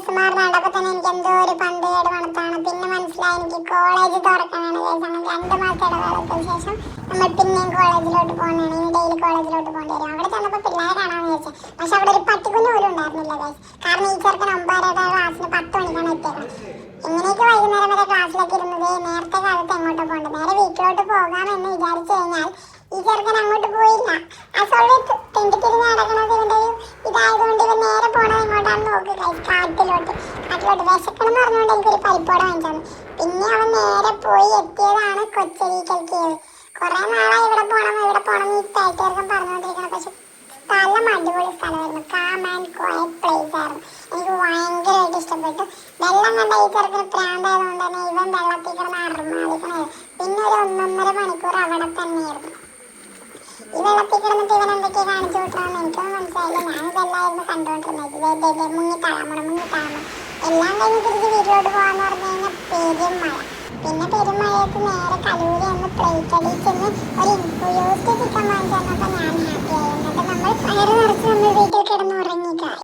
Dress മാറുന്ന കണ്ടപ്പോൾ തന്നെ എനിക്ക് എന്തോ ഒരു പന്ത് കേട് മണത്താണ്. പിന്നെ മനസ്സിലായി എനിക്ക് കോളേജ് തുറക്കാനാണ്. അങ്ങനെ 2 മാസം ഇടവേളയ്ക്ക് ശേഷം നമ്മൾ പിന്നെയും കോളേജിലോട്ട് പോകുന്നതാണ്. ഇനി ഡെയിലി കോളേജിലോട്ട് പോകേണ്ടി വരും. അവിടെ ചെന്നപ്പോൾ പിള്ളേരെ കാണാമെന്ന് വിചാരിച്ചു. പക്ഷെ അവിടെ ഒരു പട്ടിക്കുഞ്ഞ് പോലും ഉണ്ടായിരുന്നില്ല ഗൈസ്. കാരണം ഈ ചെറുക്കൻ 9:30 ക്ലാസ്സിന് 10 മണിക്കാണ് എത്തിയത്. എങ്ങനെയൊക്കെ വൈകുന്നേരം വരെ ക്ലാസ്സിലേക്ക് ഇരുന്നത്. നേരത്തെ കാലത്ത് എങ്ങോട്ട് പോകേണ്ടത്, നേരെ വീട്ടിലോട്ട് പോകാമെന്ന് വിചാരിച്ചു കഴിഞ്ഞാൽ ഈ ചെറുക്കൻ അങ്ങോട്ട് പോയില്ല. ആ സമയത്ത് തെണ്ടിത്തിരിഞ്ഞ് നടക്കണത് ഇവന്റെ ഇതായതുകൊണ്ട് ഇവൻ നേരെ പോണത് എങ്ങോട്ടാണെന്ന് നോക്ക് ഗൈസ്. കാട്ടിലോട്ട് വിശക്കണം എന്ന് പറഞ്ഞുകൊണ്ട് എനിക്കൊരു പരിപ്പോടെ വാങ്ങിച്ചു. പിന്നെ അവൻ നേരെ പോയി എത്തിയതാണ് കൊച്ചരീക്കൽ കേവ്. കുറെ നാളായി ഇവിടെ പോണം ഈ തേറ്റേർക്കും പറഞ്ഞുകൊണ്ടിരിക്കണം. പക്ഷെ സ്ഥലം അടിപൊളി സ്ഥലമായിരുന്നു. കാം ആൻഡ് ക്വയറ്റ് പ്ലേസ് ആയിരുന്നു. എനിക്ക് ഭയങ്കരമായിട്ട് ഇഷ്ടപ്പെട്ടു. വെള്ളം കണ്ട ഈ ചെറുക്കിന് പ്രാന്തായതുകൊണ്ട് തന്നെ ഇവൻ വെള്ളത്തിൽ കിടന്ന് അറുമാദിക്കണേ. പിന്നെ ഒരു 1.5 മണിക്കൂർ അവിടെ തന്നെയായിരുന്നു. ഈ വെള്ളത്തിൽ കിടന്നിട്ട് ഇവൻ എന്തൊക്കെയാ കാണിച്ചു വിട്ടണമെന്ന് എനിക്കൊന്നും മനസ്സിലായില്ല. ഞാനിതെല്ലായിരുന്നു കണ്ടുകൊണ്ടിരുന്നത്. മുങ്ങിത്താളാമണം എല്ലാം കഴിഞ്ഞ് തിരിച്ച് വീട്ടിലോട്ട് പോകാന്ന് പറഞ്ഞു കഴിഞ്ഞാൽ പെരുമഴ. പിന്നെ പെരുമഴയത്ത് നേരെ കലൂരി എന്ന് പ്ലേറ്റ് അടിച്ചെന്ന് ഒരു ഇൻഫ്യൂസ്ഡ് ചിക്കൻ വാങ്ങിച്ചു തന്നപ്പോൾ ഞാൻ ഹാപ്പിയായി. എന്നിട്ട് നമ്മൾ വയറ് നിറച്ച് നമ്മൾ വീട്ടിൽ